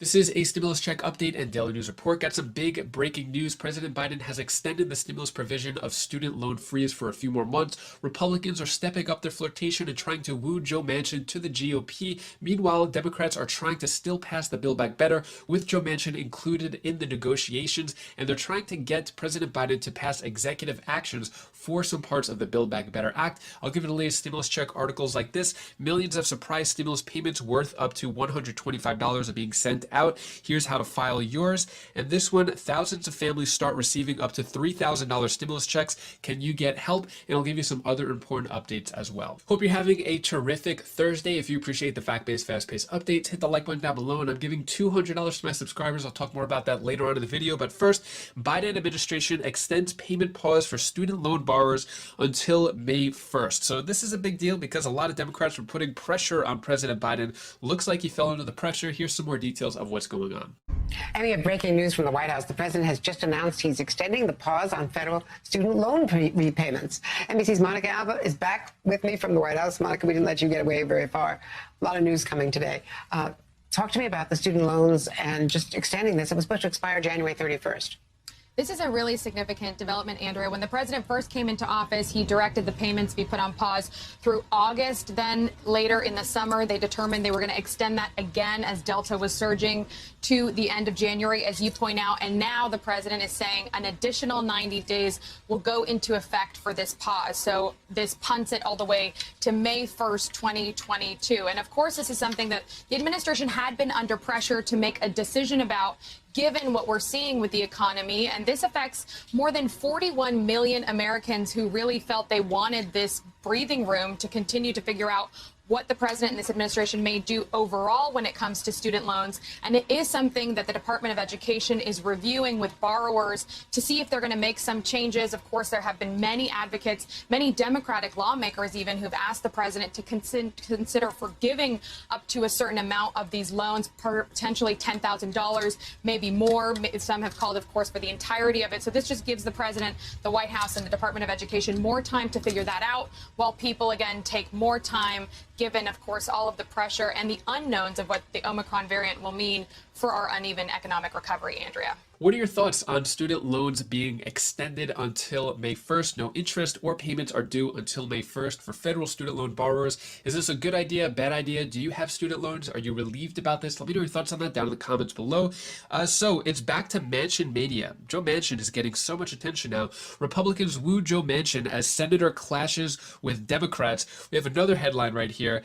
This is a stimulus check update and daily news report. Got some big breaking news. President Biden has extended the stimulus provision of student loan freeze for a few more months. Republicans are stepping up their flirtation and trying to woo Joe Manchin to the GOP. Meanwhile, Democrats are trying to still pass the Build Back Better with Joe Manchin included in the negotiations, and they're trying to get President Biden to pass executive actions for some parts of the Build Back Better Act. I'll give you the latest stimulus check articles like this. Millions of surprise stimulus payments worth up to $125 are being sent out. Here's how to file yours. And this one, thousands of families start receiving up to $3,000 stimulus checks. Can you get help? And I'll give you some other important updates as well. Hope you're having a terrific Thursday. If you appreciate the fact-based, fast-paced updates, hit the like button down below. And I'm giving $200 to my subscribers. I'll talk more about that later on in the video. But first, Biden administration extends payment pause for student loan borrowers until May 1st. So this is a big deal because a lot of Democrats were putting pressure on President Biden. Looks like he fell under the pressure. Here's some more details of what's going on. And we have breaking news from the White House. The president has just announced he's extending the pause on federal student loan repayments. NBC's Monica Alba is back with me from the White House. Monica, we didn't let you get away very far. A lot of news coming today. Talk to me about the student loans and just extending this. It was supposed to expire January 31st. This is a really significant development, Andrea. When the president first came into office, he directed the payments be put on pause through August. Then later in the summer, they determined they were going to extend that again as Delta was surging to the end of January, as you point out. And now the president is saying an additional 90 days will go into effect for this pause. So this punts it all the way to May 1st, 2022. And of course, this is something that the administration had been under pressure to make a decision about, given what we're seeing with the economy. And this affects more than 41 million Americans who really felt they wanted this breathing room to continue to figure out what the president and this administration may do overall when it comes to student loans. And it is something that the Department of Education is reviewing with borrowers to see if they're going to make some changes. Of course, there have been many advocates, many Democratic lawmakers even, who've asked the president to consider forgiving up to a certain amount of these loans, potentially $10,000, maybe more. Some have called, of course, for the entirety of it. So this just gives the president, the White House, and the Department of Education more time to figure that out, while people, again, take more time, given, of course, all of the pressure and the unknowns of what the Omicron variant will mean for our uneven economic recovery, Andrea. What are your thoughts on student loans being extended until May 1st? No interest or payments are due until May 1st for federal student loan borrowers. Is this a good idea, bad idea? Do you have student loans? Are you relieved about this? Let me know your thoughts on that down in the comments below. So it's back to Manchin mania. Joe Manchin is getting so much attention now. Republicans woo Joe Manchin as senator clashes with Democrats. We have another headline right here.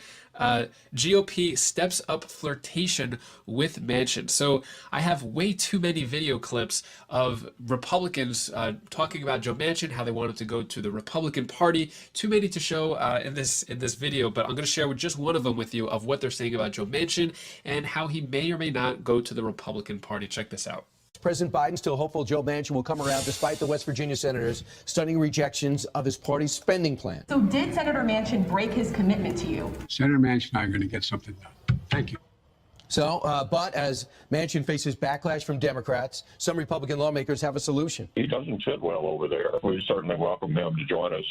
GOP steps up flirtation with Manchin. So I have way too many video clips of Republicans talking about Joe Manchin, how they wanted to go to the Republican Party. Too many to show in this video, but I'm going to share with just one of them with you of what they're saying about Joe Manchin and how he may or may not go to the Republican Party. Check this out. President Biden still hopeful Joe Manchin will come around despite the West Virginia senators' stunning rejections of his party's spending plan. So did Senator Manchin break his commitment to you? Senator Manchin and I are going to get something done. Thank you. So, but as Manchin faces backlash from Democrats, some Republican lawmakers have a solution. He doesn't fit well over there. We certainly welcome him to join us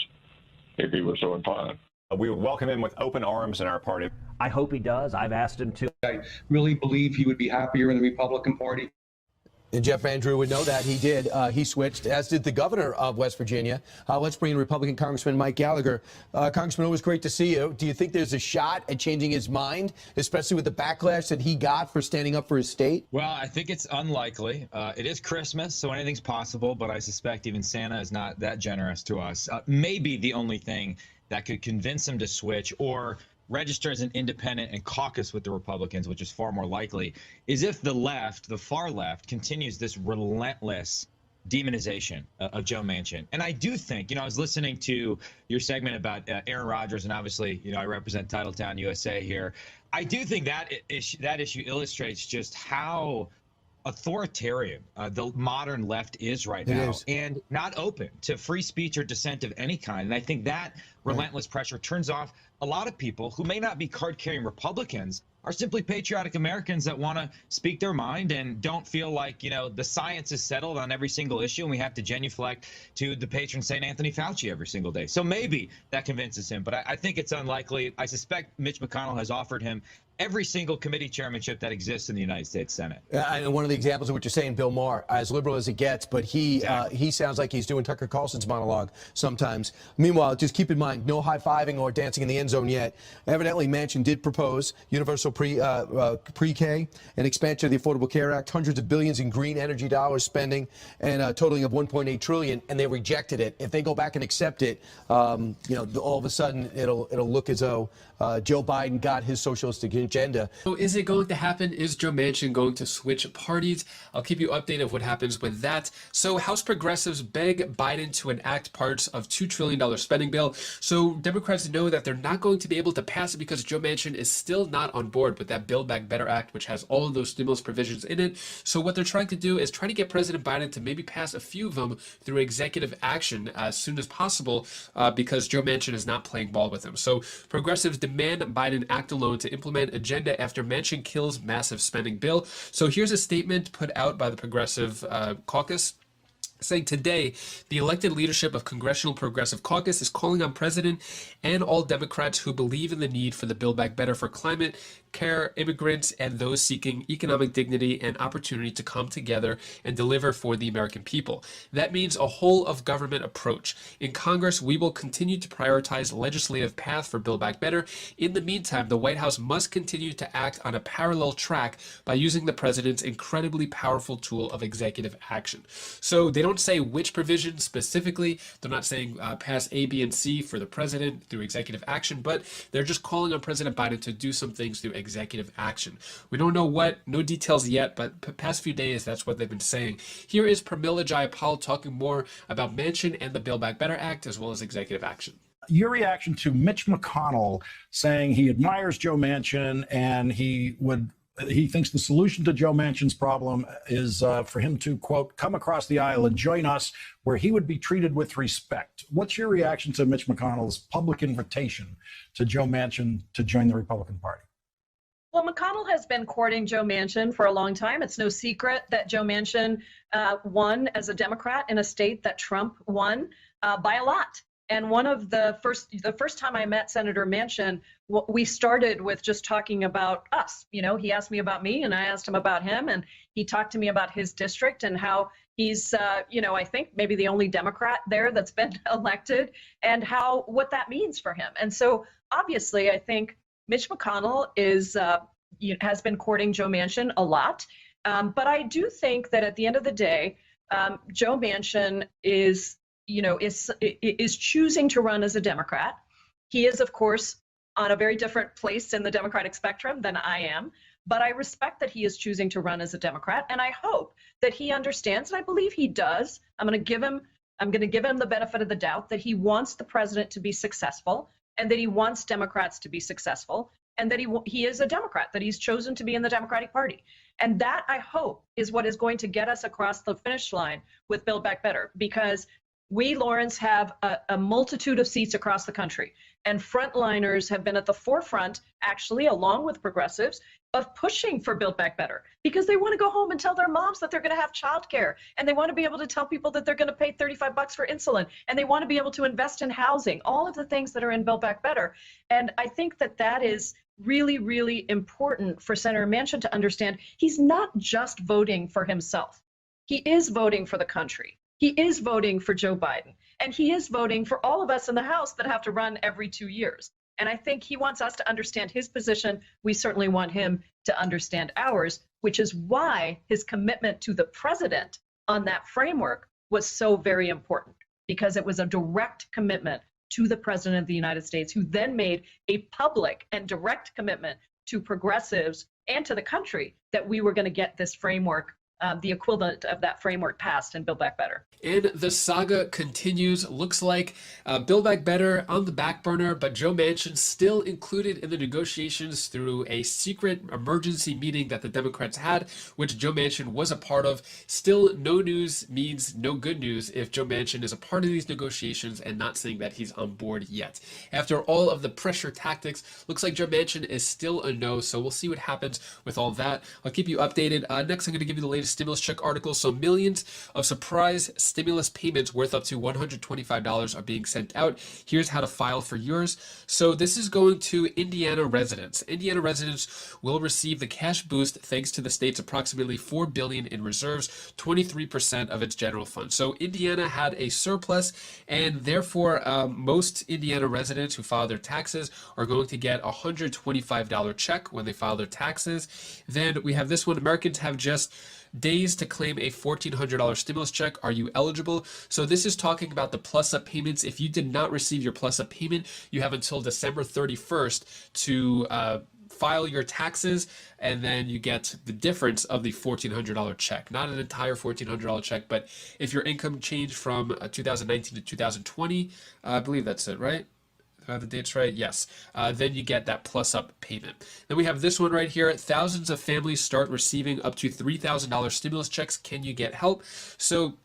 if he were so inclined. We would welcome him with open arms in our party. I hope he does. I've asked him to. I really believe he would be happier in the Republican Party. And Jeff Andrew would know that. He did. He switched, as did the governor of West Virginia. Let's bring in Republican Congressman Mike Gallagher. Congressman, always great to see you. Do you think there's a shot at changing his mind, especially with the backlash that he got for standing up for his state? Well, I think it's unlikely. It is Christmas, so anything's possible, but I suspect even Santa is not that generous to us. Maybe the only thing that could convince him to switch or register as an independent and caucus with the Republicans, which is far more likely, is if the left, the far left, continues this relentless demonization of Joe Manchin. And I do think, I was listening to your segment about Aaron Rodgers, and obviously, I represent Titletown USA here. I do think that issue illustrates just how authoritarian the modern left is right now, and not open to free speech or dissent of any kind. And I think that relentless pressure turns off a lot of people who may not be card-carrying Republicans, are simply patriotic Americans that want to speak their mind and don't feel like, the science is settled on every single issue and we have to genuflect to the patron St. Anthony Fauci every single day. So maybe that convinces him, but I think it's unlikely. I suspect Mitch McConnell has offered him every single committee chairmanship that exists in the United States Senate. And one of the examples of what you're saying, Bill Maher, as liberal as it gets, but he sounds like he's doing Tucker Carlson's monologue sometimes. Meanwhile, just keep in mind, no high-fiving or dancing in the end zone yet. Evidently, Manchin did propose universal pre-K, an expansion of the Affordable Care Act, hundreds of billions in green energy dollars spending, and a totaling of $1.8 trillion, and they rejected it. If they go back and accept it, all of a sudden it'll look as though Joe Biden got his socialistic agenda. So is it going to happen? Is Joe Manchin going to switch parties? I'll keep you updated of what happens with that. So House progressives beg Biden to enact parts of $2 trillion spending bill. So Democrats know that they're not going to be able to pass it because Joe Manchin is still not on board with that Build Back Better Act, which has all of those stimulus provisions in it. So what they're trying to do is try to get President Biden to maybe pass a few of them through executive action as soon as possible because Joe Manchin is not playing ball with him. So progressives demand Biden act alone to implement agenda after Manchin kills massive spending bill. So here's a statement put out by the Progressive Caucus, saying today, the elected leadership of Congressional Progressive Caucus is calling on President and all Democrats who believe in the need for the Build Back Better for climate, care, immigrants, and those seeking economic dignity and opportunity to come together and deliver for the American people. That means a whole of government approach. In Congress, we will continue to prioritize legislative path for Build Back Better. In the meantime, the White House must continue to act on a parallel track by using the president's incredibly powerful tool of executive action. So they don't say which provision specifically. They're not saying pass A, B, and C for the president through executive action, but they're just calling on President Biden to do some things through executive action. We don't know what, no details yet, but past few days, that's what they've been saying. Here is Pramila Jayapal talking more about Manchin and the Build Back Better Act, as well as executive action. Your reaction to Mitch McConnell saying he admires Joe Manchin and he thinks the solution to Joe Manchin's problem is for him to, quote, come across the aisle and join us where he would be treated with respect. What's your reaction to Mitch McConnell's public invitation to Joe Manchin to join the Republican Party? Well, McConnell has been courting Joe Manchin for a long time. It's no secret that Joe Manchin won as a Democrat in a state that Trump won by a lot. And one of the first time I met Senator Manchin, we started with just talking about us. You know, he asked me about me and I asked him about him, and he talked to me about his district and how he's, I think maybe the only Democrat there that's been elected, and what that means for him. And so obviously, I think Mitch McConnell has been courting Joe Manchin a lot. But I do think that at the end of the day, Joe Manchin is choosing to run as a Democrat. He is, of course, on a very different place in the Democratic spectrum than I am, but I respect that he is choosing to run as a Democrat, and I hope that he understands, and I believe he does. I'm going to give him the benefit of the doubt that he wants the president to be successful, and that he wants Democrats to be successful, and that he is a Democrat, that he's chosen to be in the Democratic Party. And that, I hope, is what is going to get us across the finish line with Build Back Better, because we, Lawrence, have a multitude of seats across the country, and frontliners have been at the forefront, actually, along with progressives, of pushing for Build Back Better, because they want to go home and tell their moms that they're going to have childcare, and they want to be able to tell people that they're going to pay $35 for insulin, and they want to be able to invest in housing, all of the things that are in Build Back Better. And I think that is really, really important for Senator Manchin to understand. He's not just voting for himself. He is voting for the country. He is voting for Joe Biden, and he is voting for all of us in the House that have to run every 2 years. And I think he wants us to understand his position. We certainly want him to understand ours, which is why his commitment to the president on that framework was so very important, because it was a direct commitment to the president of the United States, who then made a public and direct commitment to progressives and to the country that we were going to get this framework, the equivalent of that framework, passed and Build Back Better. And the saga continues. Looks like Build Back Better on the back burner, but Joe Manchin still included in the negotiations through a secret emergency meeting that the Democrats had, which Joe Manchin was a part of. Still, no news means no good news if Joe Manchin is a part of these negotiations and not saying that he's on board yet. After all of the pressure tactics, looks like Joe Manchin is still a no, so we'll see what happens with all that. I'll keep you updated. Next, I'm going to give you the latest latest stimulus check articles. So millions of surprise stimulus payments worth up to $125 are being sent out. Here's how to file for yours. So this is going to Indiana residents. Indiana residents will receive the cash boost thanks to the state's approximately $4 billion in reserves, 23% of its general fund. So Indiana had a surplus, and therefore most Indiana residents who file their taxes are going to get a $125 check when they file their taxes. Then we have this one. Americans have just days to claim a $1,400 stimulus check. Are you eligible? So this is talking about the plus-up payments. If you did not receive your plus-up payment, you have until December 31st to file your taxes, and then you get the difference of the $1,400 check. Not an entire $1,400 check, but if your income changed from 2019 to 2020, I believe that's it, right? Do I have the dates right? Yes. Then you get that plus-up payment. Then we have this one right here. Thousands of families start receiving up to $3,000 stimulus checks. Can you get help? So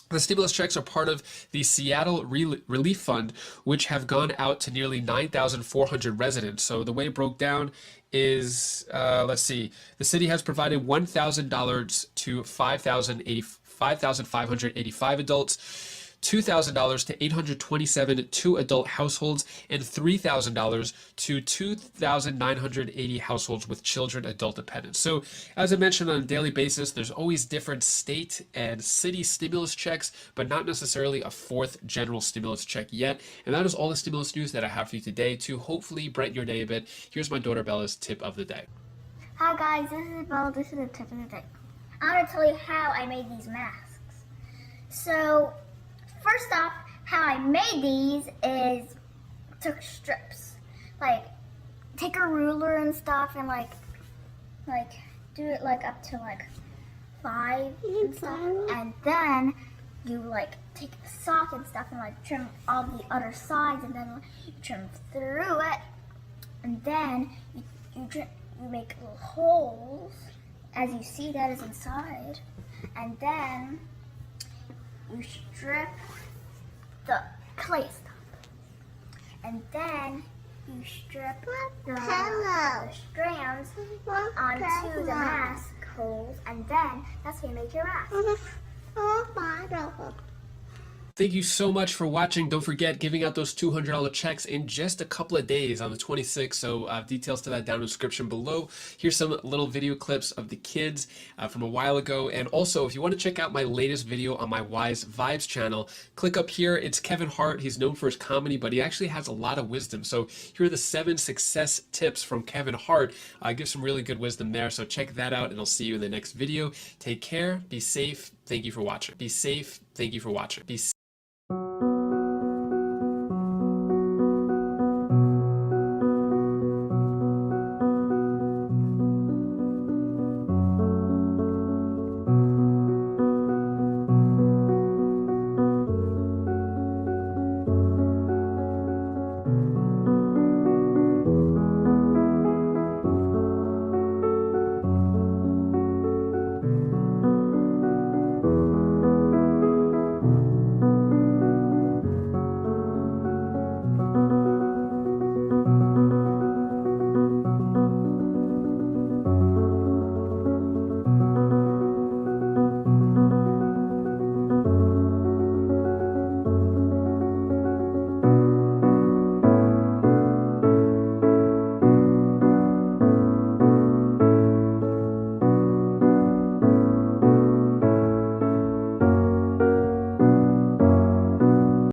the stimulus checks are part of the Seattle Relief Fund, which have gone out to nearly 9,400 residents. So the way it broke down is, let's see, the city has provided $1,000 to 5,585 adults, $2,000 to 827 two-adult households, and $3,000 to 2,980 households with children, adult dependents. So, as I mentioned, on a daily basis, there's always different state and city stimulus checks, but not necessarily a fourth general stimulus check yet. And that is all the stimulus news that I have for you today to hopefully brighten your day a bit. Here's my daughter Bella's tip of the day. Hi guys, this is Bella. This is the tip of the day. I'm going to tell you how I made these masks. So, first off, how I made these is took strips, like take a ruler and stuff, and like do it like up to like 5 and stuff, and then you like take the sock and stuff and like trim all the other sides, and then you trim through it, and then you make little holes, as you see that is inside, and then you strip the clay stuff, and then you strip the strands onto the mask holes, and then that's how you make your mask. Thank you so much for watching. Don't forget, giving out those $200 checks in just a couple of days on the 26th. So details to that down in the description below. Here's some little video clips of the kids from a while ago. And also, if you want to check out my latest video on my Wise Vibes channel, click up here. It's Kevin Hart. He's known for his comedy, but he actually has a lot of wisdom. So here are the 7 success tips from Kevin Hart. I give some really good wisdom there. So check that out, and I'll see you in the next video. Take care. Be safe. Thank you for watching. Be safe. Thank you for watching. Be safe.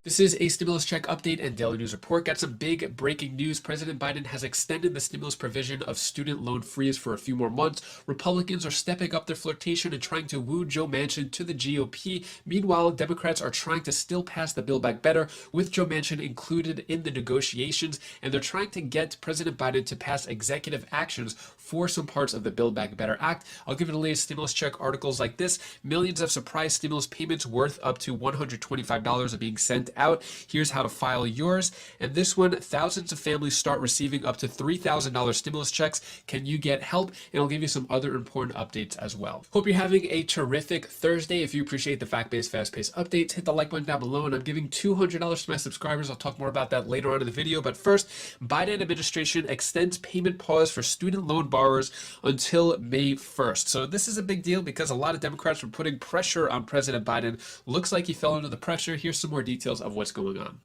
This is a stimulus check update and daily news report. Got some big breaking news. President Biden has extended the stimulus provision of student loan freeze for a few more months. Republicans are stepping up their flirtation and trying to woo Joe Manchin to the GOP. Meanwhile, Democrats are trying to still pass the Build Back Better with Joe Manchin included in the negotiations, and they're trying to get President Biden to pass executive actions for some parts of the Build Back Better Act. I'll give you the latest stimulus check articles like this. Millions of surprise stimulus payments worth up to $125 are being sent out. out. Here's how to file yours. And this one, thousands of families start receiving up to $3,000 stimulus checks. Can you get help? And I'll give you some other important updates as well. Hope you're having a terrific Thursday. If you appreciate the fact-based, fast-paced updates, hit the like button down below. And I'm giving $200 to my subscribers. I'll talk more about that later on in the video. But first, Biden administration extends payment pause for student loan borrowers until May 1st. So this is a big deal because a lot of Democrats were putting pressure on President Biden. Looks like he fell under the pressure. Here's some more details of what's going on.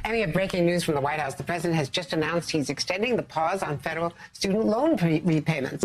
And we have breaking news from the White House. The president has just announced he's extending the pause on federal student loan repayments.